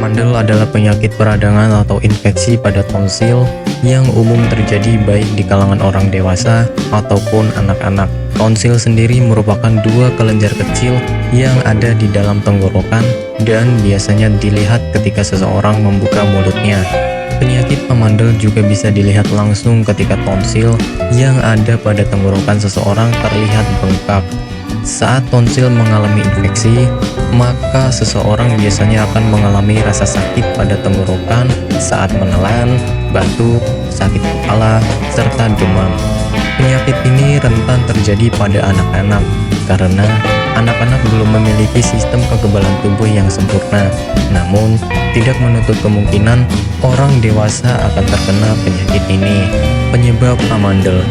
Amandel adalah penyakit peradangan atau infeksi pada tonsil yang umum terjadi baik di kalangan orang dewasa ataupun anak-anak. Tonsil sendiri merupakan dua kelenjar kecil yang ada di dalam tenggorokan dan biasanya dilihat ketika seseorang membuka mulutnya. Penyakit amandel juga bisa dilihat langsung ketika tonsil yang ada pada tenggorokan seseorang terlihat bengkak. Saat tonsil mengalami infeksi, maka seseorang biasanya akan mengalami rasa sakit pada tenggorokan saat menelan, batuk, sakit kepala, serta demam. Penyakit ini rentan terjadi pada anak-anak karena anak-anak belum memiliki sistem kekebalan tubuh yang sempurna. Namun, tidak menutup kemungkinan orang dewasa akan terkena penyakit ini. Penyebab amandel.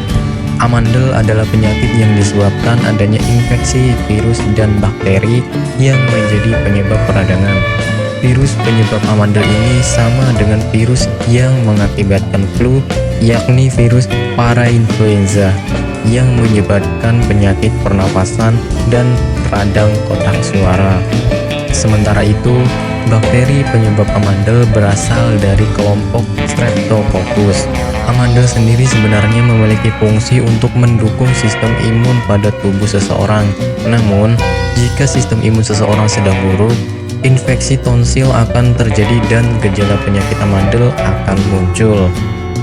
Amandel adalah penyakit yang disebabkan adanya infeksi virus dan bakteri yang menjadi penyebab peradangan. Virus penyebab amandel ini sama dengan virus yang mengakibatkan flu, yakni virus parainfluenza yang menyebabkan penyakit pernapasan dan radang kotak suara. Sementara itu, bakteri penyebab amandel berasal dari kelompok Streptococcus. Amandel sendiri sebenarnya memiliki fungsi untuk mendukung sistem imun pada tubuh seseorang. Namun, jika sistem imun seseorang sedang buruk, infeksi tonsil akan terjadi dan gejala penyakit amandel akan muncul.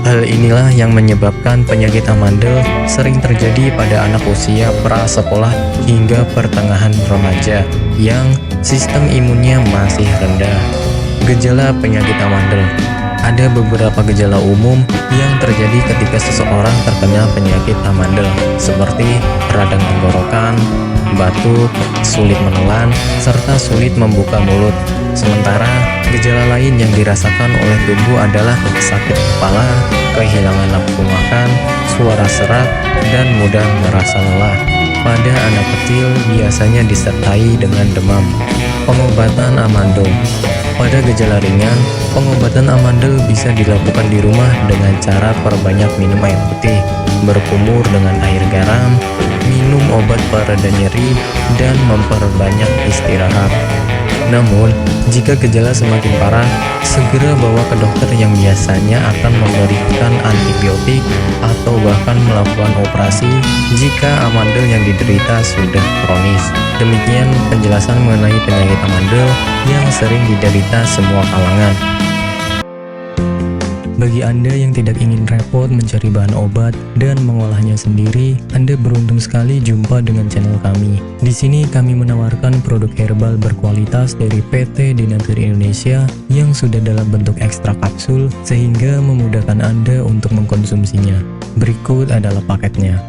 Hal inilah yang menyebabkan penyakit amandel sering terjadi pada anak usia prasekolah hingga pertengahan remaja yang sistem imunnya masih rendah. Gejala penyakit amandel. Ada beberapa gejala umum yang terjadi ketika seseorang terkena penyakit amandel, seperti radang tenggorokan, batuk, sulit menelan, serta sulit membuka mulut. Sementara, gejala lain yang dirasakan oleh tubuh adalah sakit kepala, kehilangan nafsu makan, suara serak, dan mudah merasa lelah. Pada anak kecil biasanya disertai dengan demam. Pengobatan amandel. Pada gejala ringan, pengobatan amandel bisa dilakukan di rumah dengan cara perbanyak minum air putih, berkumur dengan air garam, minum obat pereda nyeri, dan memperbanyak istirahat. Namun, jika gejala semakin parah, segera bawa ke dokter yang biasanya akan memberikan antibiotik atau bahkan melakukan operasi jika amandel yang diderita sudah kronis. Demikian penjelasan mengenai penyakit amandel yang sering diderita semua kalangan. Bagi Anda yang tidak ingin repot mencari bahan obat dan mengolahnya sendiri, Anda beruntung sekali jumpa dengan channel kami. Di sini kami menawarkan produk herbal berkualitas dari PT Denatur Indonesia yang sudah dalam bentuk ekstrak kapsul sehingga memudahkan Anda untuk mengkonsumsinya. Berikut adalah paketnya.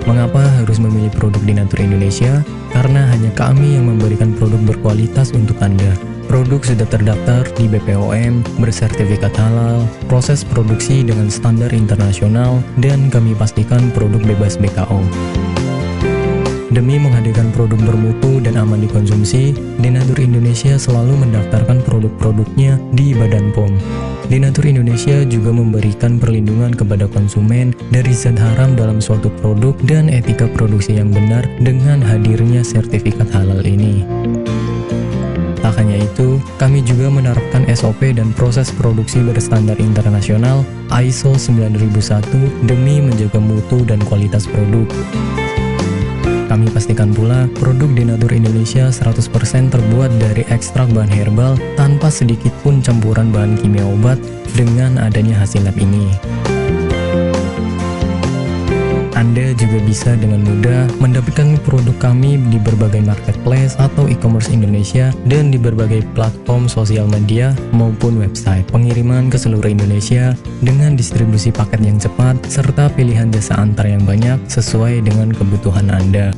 Mengapa harus memilih produk Denatur Indonesia? Karena hanya kami yang memberikan produk berkualitas untuk Anda. Produk sudah terdaftar di BPOM, bersertifikat halal, proses produksi dengan standar internasional, dan kami pastikan produk bebas BKO. Demi menghadirkan produk bermutu dan aman dikonsumsi, Denatur Indonesia selalu mendaftarkan produk-produknya di Badan POM. Denatur Indonesia juga memberikan perlindungan kepada konsumen dari zat haram dalam suatu produk dan etika produksi yang benar dengan hadirnya sertifikat halal ini. Tak hanya itu, kami juga menerapkan SOP dan proses produksi berstandar internasional ISO 9001 demi menjaga mutu dan kualitas produk. Kami pastikan pula produk Denatur Indonesia 100% terbuat dari ekstrak bahan herbal tanpa sedikit pun campuran bahan kimia obat dengan adanya hasil lab ini. Anda juga bisa dengan mudah mendapatkan produk kami di berbagai marketplace atau e-commerce Indonesia dan di berbagai platform sosial media maupun website. Pengiriman ke seluruh Indonesia dengan distribusi paket yang cepat serta pilihan jasa antar yang banyak sesuai dengan kebutuhan Anda.